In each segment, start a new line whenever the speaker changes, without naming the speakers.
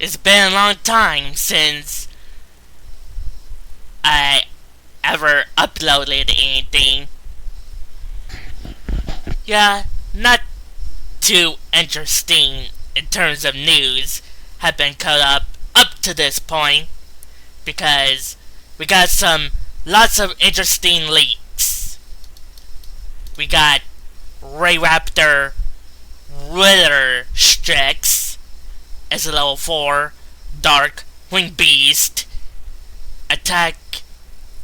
It's been a long time since I ever uploaded anything. Yeah, not too interesting in terms of news have been caught up to this point because we got lots of interesting leaks. We got Ray Raptor Wither Strix as a level 4 Dark Wing Beast. Attack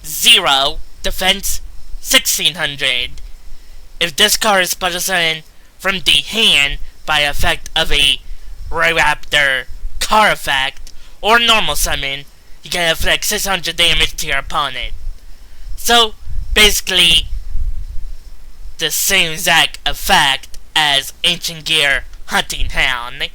0, Defense 1600. If this card is special summon from the hand by effect of a Ray Raptor card effect or normal summon, you can inflict 600 damage to your opponent. So, basically, the same exact effect as Ancient Gear Hunting Hound.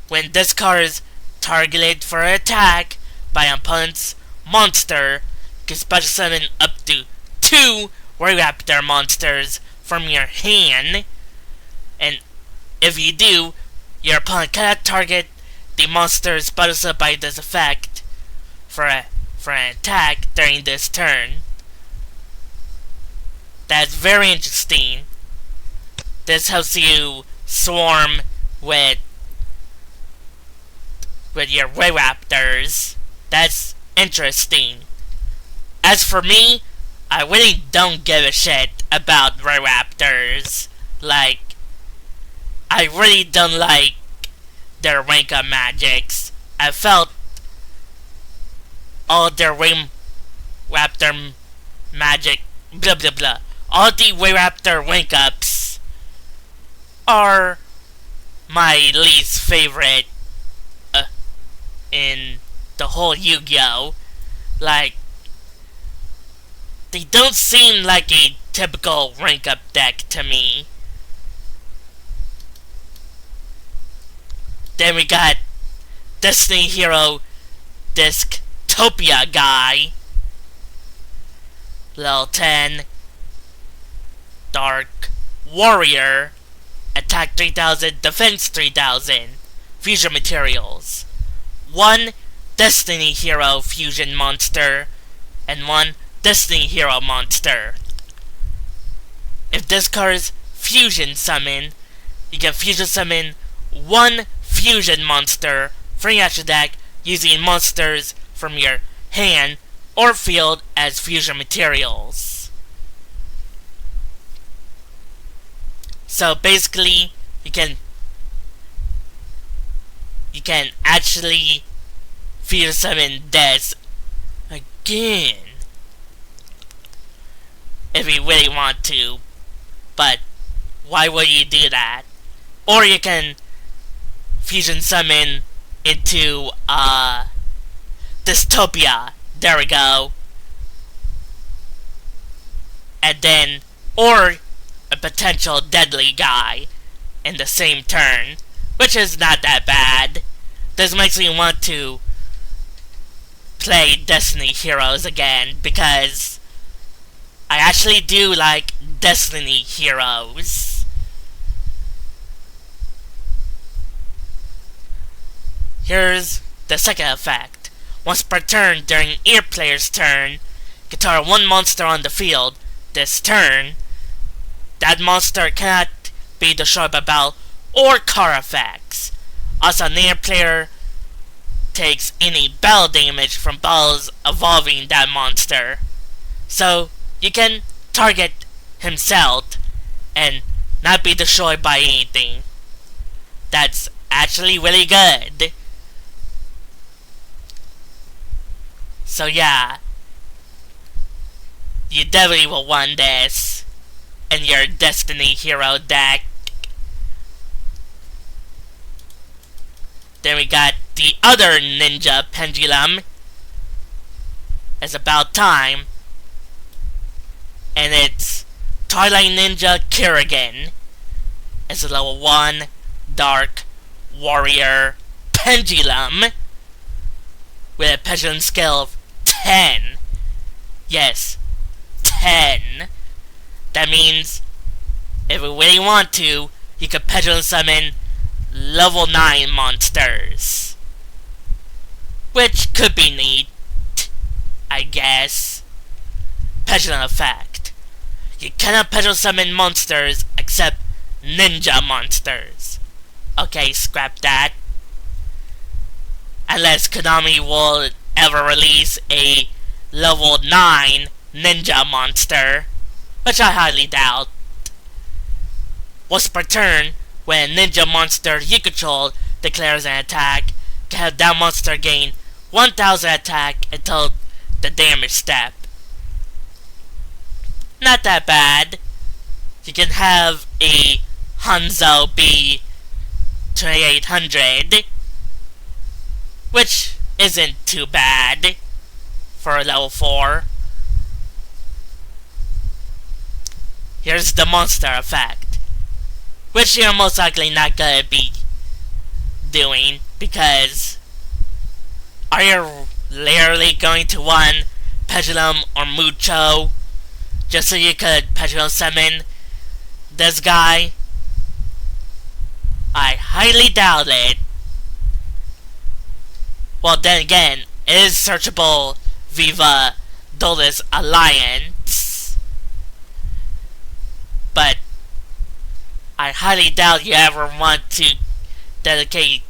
When this card is targeted for an attack by an opponent's monster, you can special summon up to 2 Ray Raptor monsters from your hand, and if you do, your opponent cannot target the monsters special summoned by this effect for an attack during this turn. That's very interesting. This helps you swarm with your Ray Raptors. That's interesting. As for me, I really don't give a shit about Ray Raptors. Like, I really don't like their rank up magics. I felt all their Ray Raptor magic blah blah blah. All the Ray Raptor rank ups are my least favorite in the whole Yu-Gi-Oh! Like, they don't seem like a typical rank up deck to me. Then we got Destiny Hero Disctopia guy. Level 10 Dark Warrior. Attack 3000, Defense 3000. Fusion materials. 1 Destiny Hero Fusion monster and 1 Destiny Hero monster. If this card is Fusion Summon, you can Fusion Summon 1 Fusion monster from your action deck using monsters from your hand or field as fusion materials. So basically, you can actually fusion summon this again if you really want to, but why would you do that? Or you can fusion summon into Dystopia. There we go. And then, or a potential deadly guy in the same turn, which is not that bad. This makes me want to play Destiny Heroes again because I actually do like Destiny Heroes. Here's the second effect. Once per turn during each player's turn, guitar 1 monster on the field this turn. That monster cannot be destroyed by battle or card effects. Also, near player takes any battle damage from battles involving that monster. So, you can target himself and not be destroyed by anything. That's actually really good. So yeah, you definitely will want this in your Destiny Hero deck. Then we got the other ninja pendulum. It's about time. And it's Twilight Ninja Kerrigan. It's a level 1 Dark Warrior Pendulum with a pendulum skill of 10. Yes, 10. That means if you really want to, you could pendulum summon level 9 monsters. Which could be neat, I guess. Pendulum effect. You cannot pendulum summon monsters except ninja monsters. Okay, scrap that. Unless Konami will ever release a level 9 ninja monster, which I highly doubt. Once per turn, when a ninja monster you control declares an attack, can have that monster gain 1000 attack until the damage step. Not that bad. You can have a Hanzo be 2800, which isn't too bad for a level 4. Here's the monster effect, which you're most likely not gonna be doing, because are you literally going to want Pendulum or Mucho just so you could Pendulum summon this guy? I highly doubt it. Well, then again, it is searchable Viva Dulles Alliance, but I highly doubt you ever want to dedicate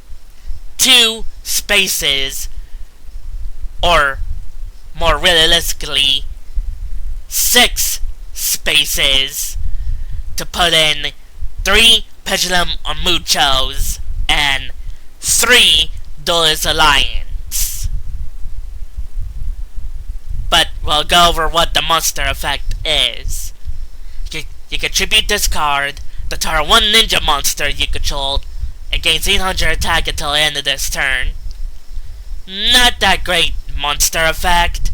2 spaces, or more realistically 6 spaces, to put in 3 Pendulum or Muchos and 3 Dulles Alliance. But we'll go over what the monster effect is. You contribute this card to target 1 ninja monster you controlled. It gains 800 attack until the end of this turn. Not that great monster effect.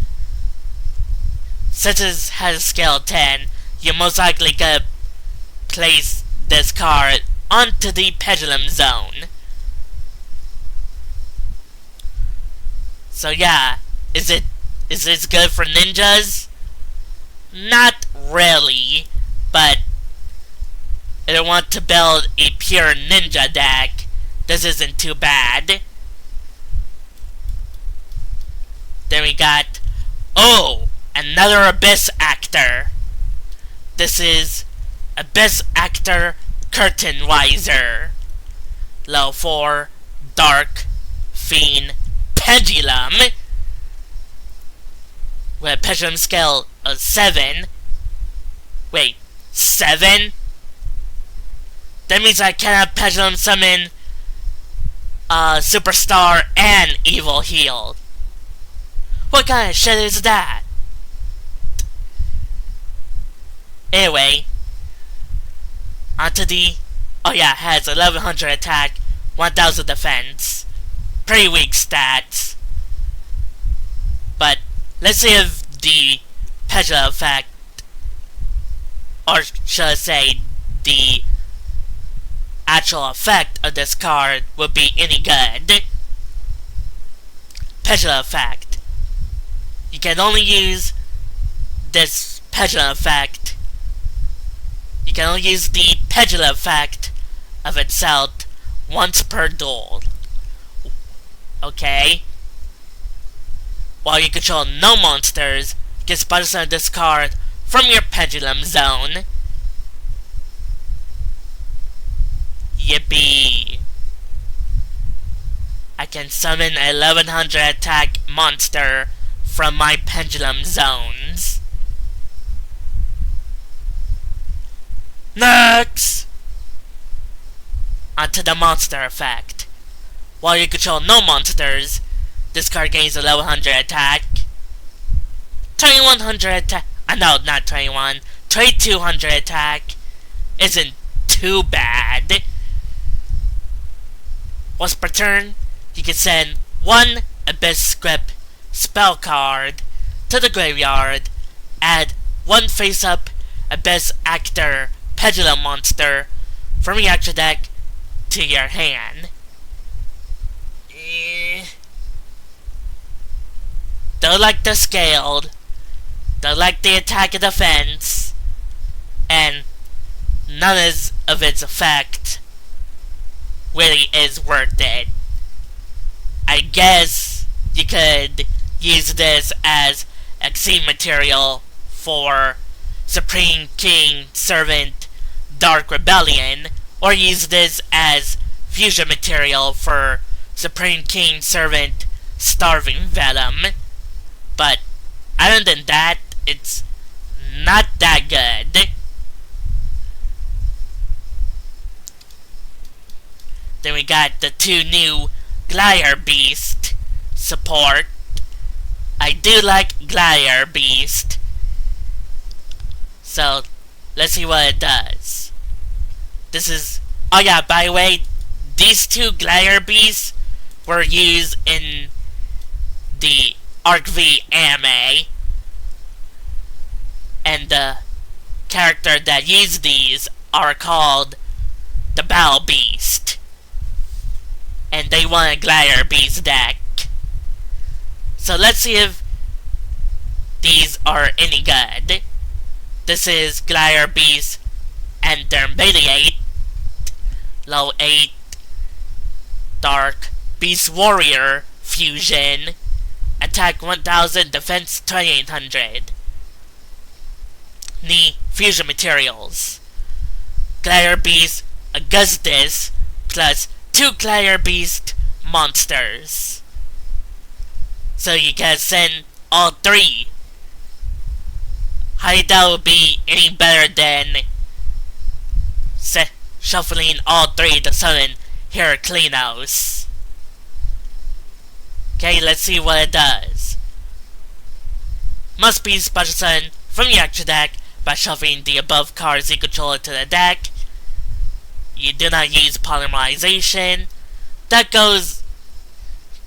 Since it has a scale 10, you're most likely gonna place this card onto the Pendulum Zone. So yeah, is this good for ninjas? Not really, but if you want to build a pure ninja deck, this isn't too bad. Then we got, another Abyss Actor. This is Abyss Actor Curtain Wiser. Level 4, Dark Fiend Pendulum, with a pendulum scale of 7. Wait, 7? That means I cannot pendulum summon Superstar and Evil Heal. What kind of shit is that? Anyway, onto the... it has 1100 attack, 1000 defense. Pretty weak stats. But let's see if the pendulum effect, or should I say the actual effect of this card, would be any good. Pendulum effect. You can only use this pendulum effect. You can only use the pendulum effect of itself once per duel. Okay? While you control no monsters, you can special summon this card from your Pendulum Zone. Yippee! I can summon a 1100 attack monster from my Pendulum Zones. Next! Onto the monster effect. While you control no monsters, this card gains 1100 attack, 2100 attack, no, not 21, 2200 attack. Isn't too bad. Once per turn, you can send 1 Abyss Script spell card to the graveyard, add 1 face-up Abyss Actor Pendulum monster from your extra deck to your hand. Don't like the scaled, don't like the attack and defense, and none of its effect. really is worth it. I guess you could use this as exceed material for Supreme King Servant Dark Rebellion, or use this as fusion material for Supreme King Servant Starving Venom. But other than that, it's not that good. Then we got the two new Glider Beast support. I do like Glider Beast. So, let's see what it does. This is... Oh yeah, by the way, these two Glider Beasts were used in the Arc V anime. And the character that used these are called the Battle Beast. And they won a Glider Beast deck. So let's see if these are any good. This is Glider Beast and Dermaliate. Level 8 Dark Beast Warrior Fusion. Attack 1000, defense 2800. Need fusion materials. Glider Beast Augustus plus 2 Glider Beast monsters. So you can send all 3. I doubt it would be any better than shuffling all 3 to summon Heraclinos. Okay, let's see what it does. Must be special summon from your extra deck by shuffling the above cards you control to the deck. You do not use polymerization. That goes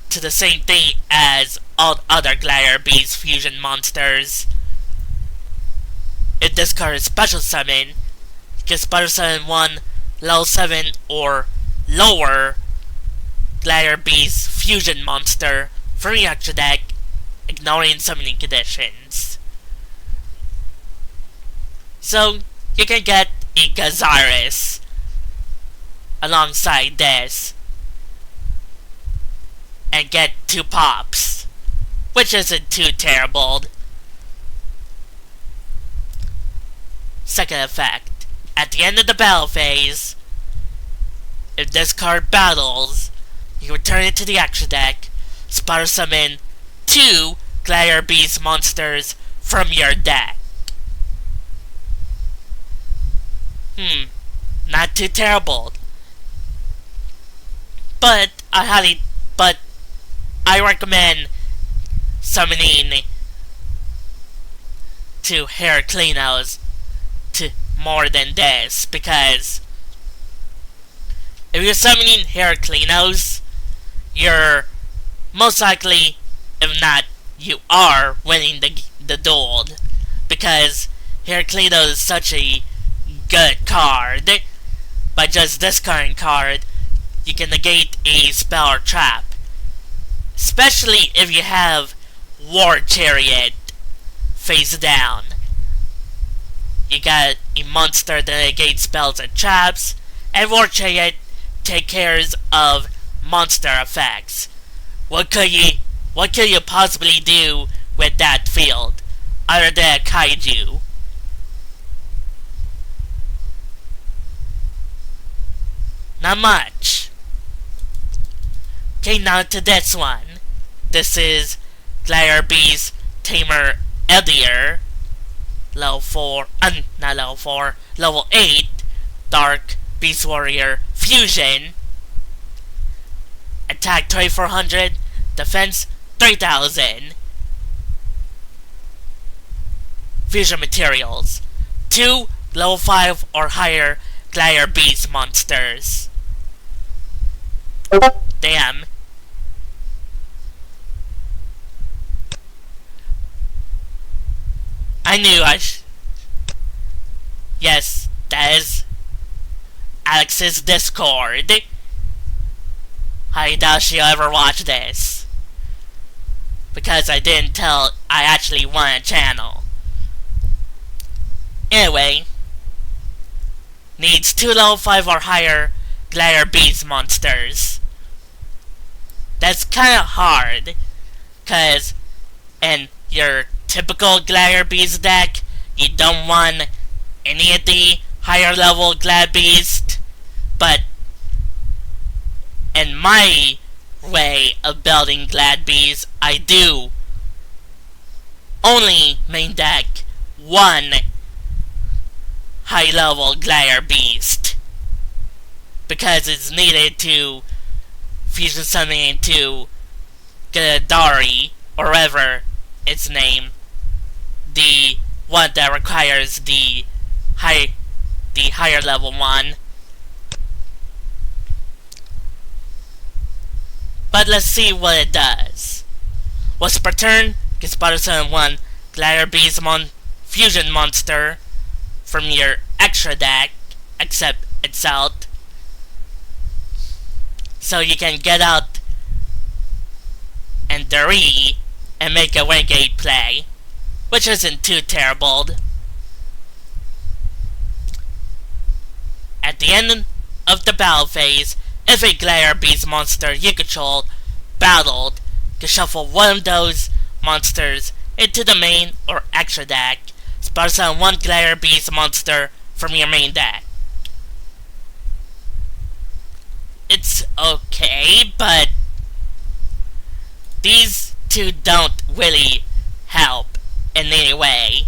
to the same thing as all other Glider Beast fusion monsters. If this card is special summon, you can special summon one level 7 or lower Glider Beast fusion monster from your extra deck, ignoring summoning conditions. So, you can get a Gazaris alongside this, and get 2 pops, which isn't too terrible. Second effect. At the end of the battle phase, if this card battles, you return it to the extra deck, special summon 2 Glider Beast monsters from your deck. Not too terrible. But I recommend summoning 2 Heraclinos to more than this, because if you're summoning Heraclinos, you're most likely, if not, you are winning the duel, because Heraclinos is such a good card. By just discarding card, you can negate a spell or trap. Especially if you have War Chariot face down. You got a monster that negates spells and traps, and War Chariot take care of monster effects. What could you possibly do with that field, other than a kaiju? Not much. Okay, now to this one. This is Glider Beast Tamer Edier. Level 4, not level 4, level 8 Dark Beast Warrior Fusion. Attack 2400, defense 3000. Fusion materials. 2 level 5 or higher Glider Beast monsters. Damn. I knew Yes, that is Alex's Discord. I doubt she'll ever watch this, because I didn't tell I actually want a channel. Anyway, needs 2 level 5 or higher Glider Beast monsters. That's kinda hard, cause in your typical Glider Beast deck, you don't want any of the higher level Glad Beast, but in my way of building Glad Beast, I do only main deck one high level Glider Beast, because it's needed to fusion summon into Gadari, or whatever its name, the one that requires the higher level one. But let's see what it does. Once per turn, gets Battle Summon 1 Glider Beast fusion monster from your extra deck, except it's out. So you can get out and Dari and make a Renegade play, which isn't too terrible. At the end of the battle phase, if a Glider Beast monster you control battled, you can shuffle one of those monsters into the main or extra deck. Spell summon one Glider Beast monster from your main deck. It's okay, but these two don't really help in any way.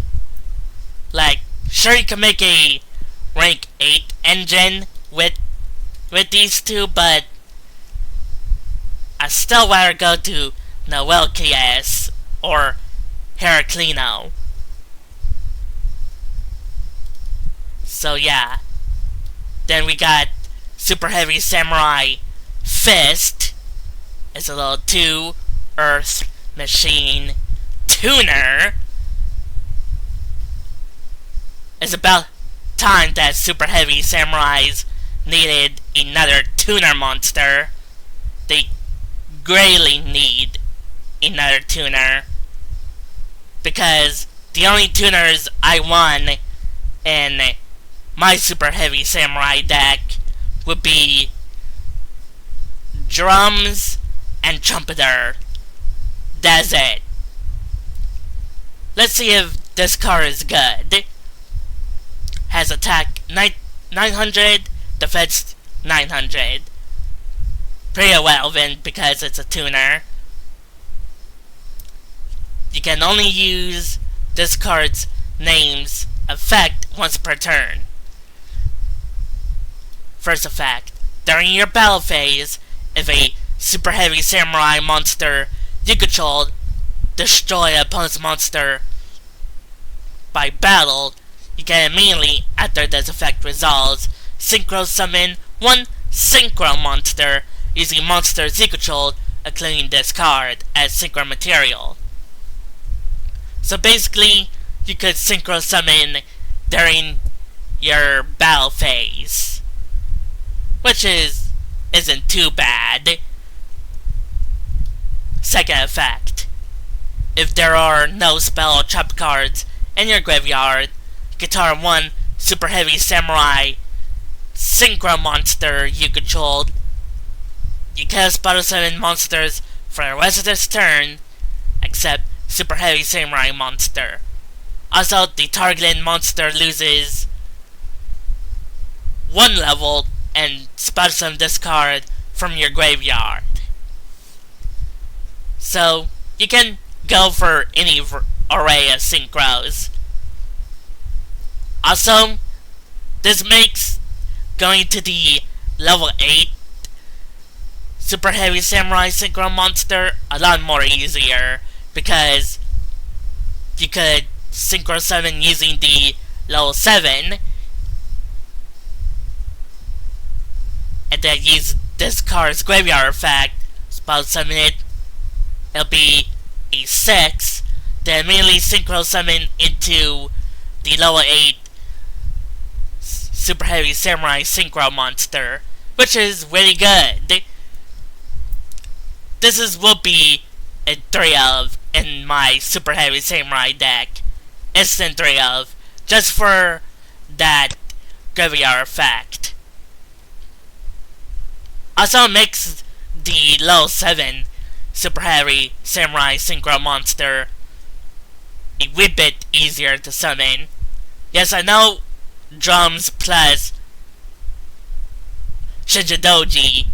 Like, sure, you can make a rank 8 engine with these two, but I still rather go to Noel KS or Heraclino. So yeah. Then we got Super Heavy Samurai Fist. It's a little 2 Earth Machine tuner. It's about time that Super Heavy Samurais needed another tuner monster. They greatly need another tuner, because the only tuners I won in my Super Heavy Samurai deck would be Drums and Trumpeter. That's it. Let's see if this card is good. Has attack 900, defense 900. Pretty relevant because it's a tuner. You can only use this card's name's effect once per turn. First effect. During your battle phase, if a Super Heavy Samurai monster you control destroy an opponent's monster by battle, you can immediately, after this effect resolves, synchro summon one synchro monster using monsters you control, including this card, as synchro material. So basically, you could synchro summon during your battle phase, which isn't too bad. Second effect. If there are no spell or trap cards in your graveyard, guitar one Super Heavy Samurai synchro monster you controlled. You cast battle summon monsters for the rest of this turn, except Super Heavy Samurai monster. Also, the targeted monster loses 1 level and spell summon this card from your graveyard. So, you can go for any array of synchros. Also, this makes going to the level 8 Super Heavy Samurai Synchro monster a lot more easier, because you could synchro summon using the level 7 and then use this card's graveyard effect, spell summon it, it'll be a 6, then immediately synchro summon into the level 8 Super Heavy Samurai Synchro monster, which is really good. This will be a 3 of in my Super Heavy Samurai deck. Instant 3 of, just for that graveyard effect. Also makes the level 7 Super Heavy Samurai Synchro Monster a wee bit easier to summon. Yes, I know drums plus Shinjidoji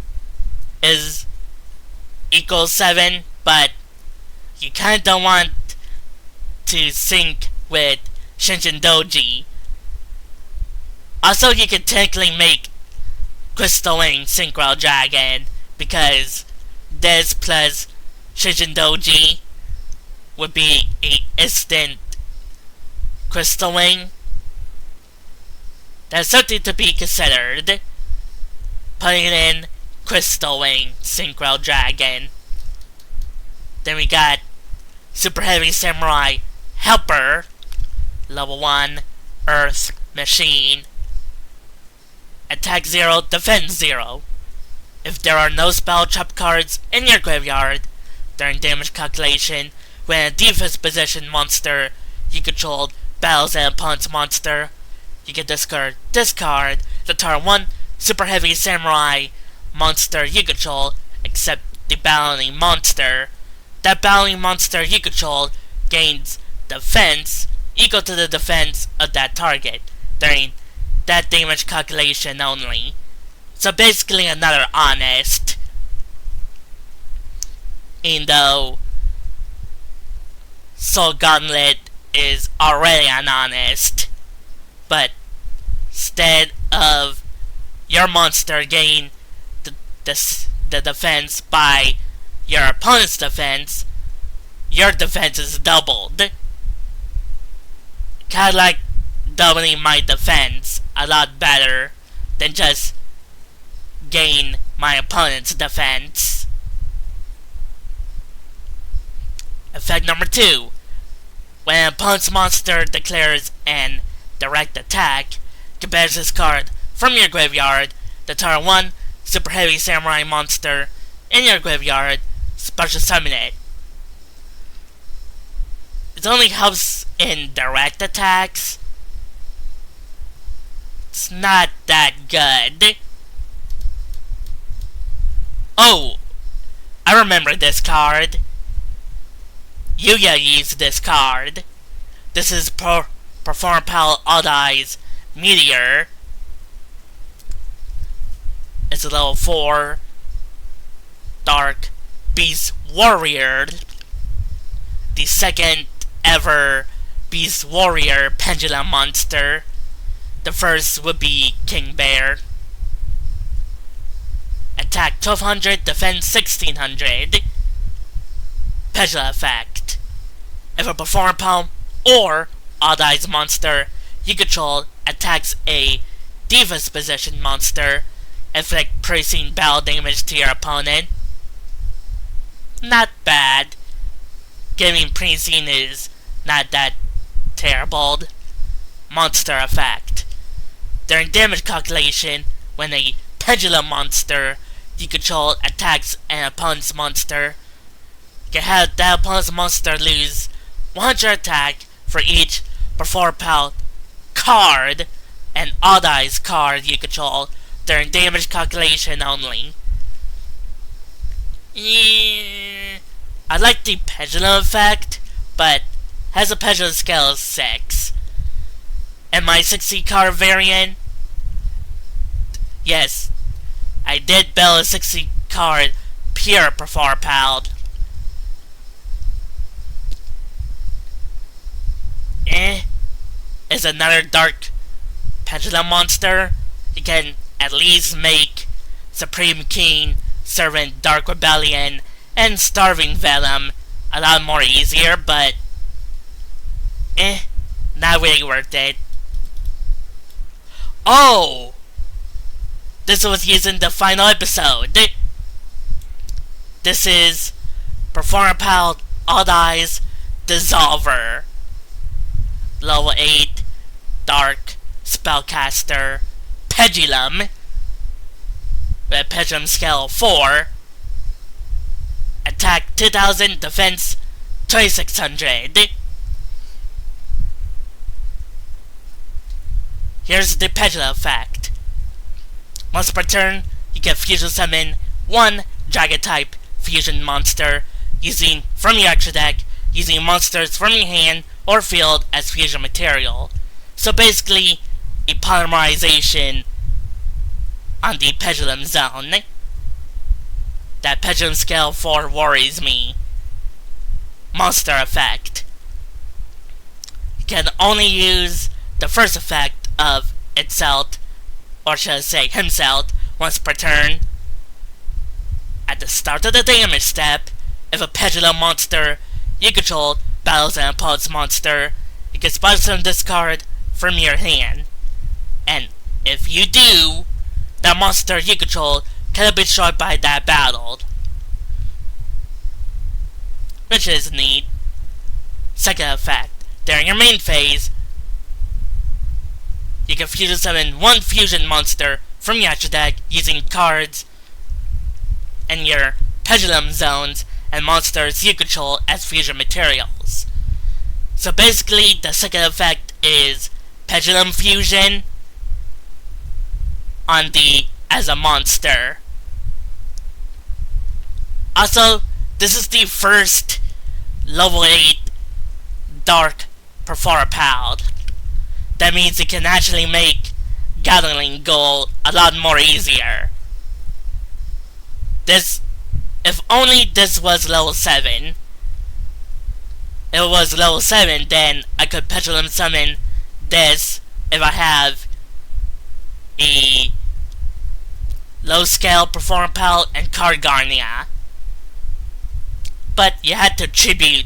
is equals 7, but you kinda don't want to sync with Shinjidoji. Also, you could technically make Crystal Wing Synchro Dragon, because this plus Shinjidoji would be a instant Crystal Wing. That's something to be considered. Putting in Crystal Wing Synchro Dragon. Then we got Super Heavy Samurai Helper, level 1, Earth Machine. Attack 0, Defense 0. If there are no spell trap cards in your graveyard during damage calculation, when a defense position monster you control battles an opponent's monster, you can discard the turn 1 Super Heavy Samurai monster you control, except the battling monster. That battling monster you control gains defense equal to the defense of that target during that damage calculation only. So basically another Honest. Even though Soul Gauntlet is already an Honest. But instead of your monster gain the defense by your opponent's defense, your defense is doubled. Kinda like doubling my defense a lot better than just gain my opponent's defense. Effect number 2. When an opponent's monster declares an direct attack, compare this card from your graveyard, the turn 1 Super Heavy Samurai monster in your graveyard, special summon it. It only helps in direct attacks. It's not that good. Oh, I remember this card. Yuya used this card. This is Perform Pal Oddeyes Meteor. It's a level 4 Dark Beast Warrior. The second ever Beast Warrior Pendulum monster. The first would be King Bear. Attack 1200, defense 1600. Special effect. If a Perform Palm or Oddeyes monster you control attacks a defense position monster, inflict piercing battle damage to your opponent. Not bad. Giving piercing is not that terrible. Monster effect. During damage calculation, when a Pendulum monster you control attacks an opponent's monster, you can have that opponent's monster lose 100 attack for each Perform Pal card and Oddeyes card you control during damage calculation only. I like the Pendulum effect, but has a Pendulum scale of 6. And my 60 card variant, yes, I did build a 60 card pure Perform Pal. Is another Dark Pendulum monster. You can at least make Supreme King, Servant Dark Rebellion, and Starving Venom a lot more easier, but not really worth it. Oh! This was used in the final episode. This is Perform Pal Oddeyes Dissolver. Level 8 Dark Spellcaster Pendulum with a Pendulum scale of 4. Attack 2000, defense 2600. Here's the Pendulum effect. Once per turn, you can fusion summon one Dragon type fusion monster from your extra deck, using monsters from your hand or field as fusion material. So basically, a polymerization on the Pendulum Zone. That Pendulum Scale 4 worries me. Monster effect. You can only use the first effect of itself, or should I say himself, once per turn. At the start of the damage step, if a Pendulum monster you control battles an opponent's monster, you can spell summon this card from your hand. And if you do, that monster you control cannot be destroyed by that battle. Which is neat. Second effect. During your main phase, you can fusion summon one fusion monster from your extra deck using cards and your Pendulum Zones and monsters you control as fusion materials. So basically, the second effect is Pendulum Fusion as a monster. Also, this is the first level 8 Dark Performer Pal. That means it can actually make gathering gold a lot more easier. If only this was level 7. If it was level 7, then I could Pendulum Summon this if I have a low scale Performer Pal and Card Garnia. But you had to tribute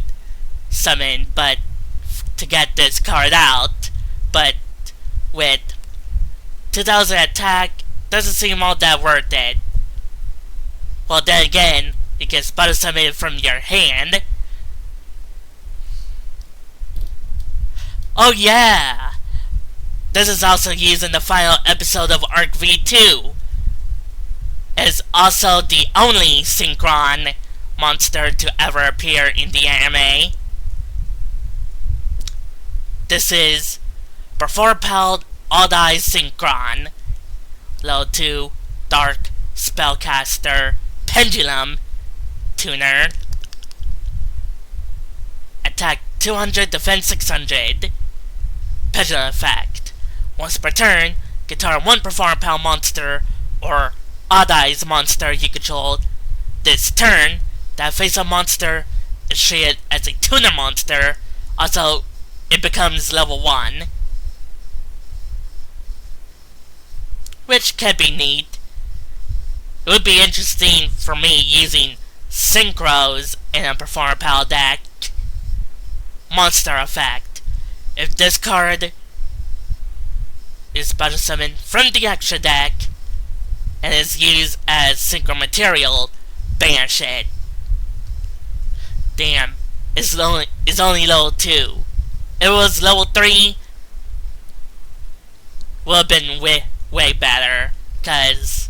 summon to get this card out. But with 2000 attack, doesn't seem all that worth it. Well, then again, you can spell summon it from your hand. Oh yeah! This is also used in the final episode of Arc V2. It's also the only Synchron monster to ever appear in the anime. This is Performer Pal Odd Eyes Synchron, level 2 Dark Spellcaster Pendulum Tuner. Attack 200, defense 600. Pendulum effect. Once per turn, guitar one Performer Pal monster or Odd Eyes monster you control. This turn, that face-up monster is treated as a tuner monster. Also, it becomes level 1. Which can be neat. It would be interesting for me using Synchros in a Performer Pal deck. Monster effect. If this card is special summoned from the extra deck and is used as synchro material, banish it. Damn, it's only level 2. If it was level 3, would have been way better, cause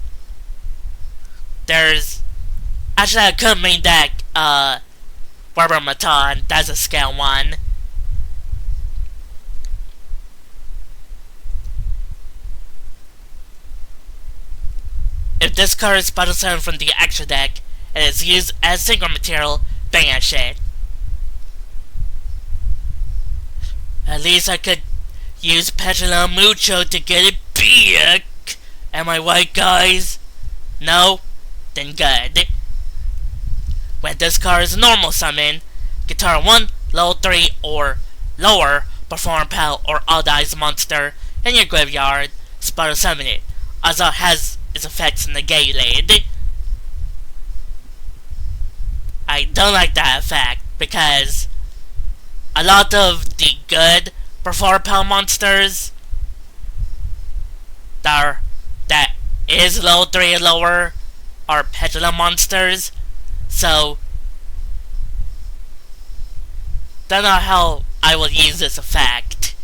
there's actually a good main deck, Barbarmaton, that's a scale 1. If this card is special summoned from the extra deck and is used as synchro material, banish it. At least I could use Pendulum Mucho to get it back. Am I right, guys? No? Then good. When this card is normal summon, guitar 1, level 3 or lower Performer Pal or Odd Eyes monster in your graveyard, special summon it. Also has its effects negated. I don't like that effect because a lot of the good Performer Pal monsters that is level 3 or lower are Pendulum monsters, so don't know how I will use this effect.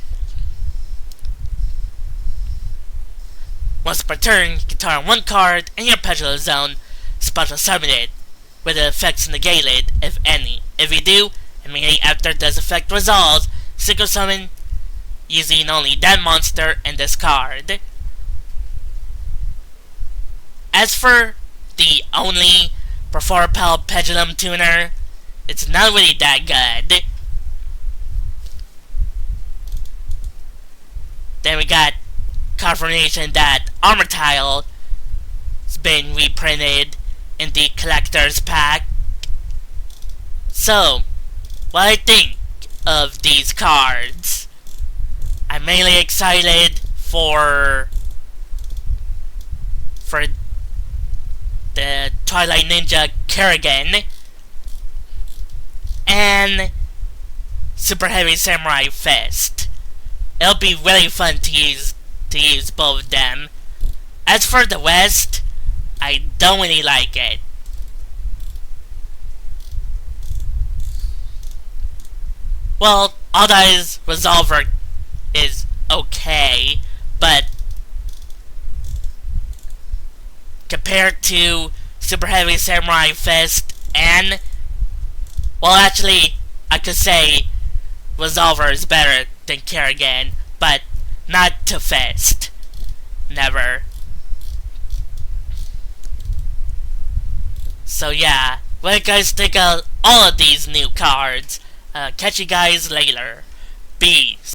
Once per turn, guitar one card in your Pendulum Zone, special summon it, with the effects negated, if any. If you do, immediately after this effect resolves, synchro summon using only that monster and this card. As for the only Perforapel Pendulum Tuner, it's not really that good. Then we got confirmation that Armor Tile has been reprinted in the collector's pack. So, what I think of these cards, I'm mainly excited for the Twilight Ninja Kerrigan and Super Heavy Samurai Fist. It'll be really fun to use both of them. As for the West, I don't really like it. Well, All-Dies Resolver is okay, but compared to Super Heavy Samurai Fist and, well, actually, I could say Resolver is better than Kerrigan, but not to Fist. Never. So yeah, what do you guys think of all of these new cards? Catch you guys later. Peace.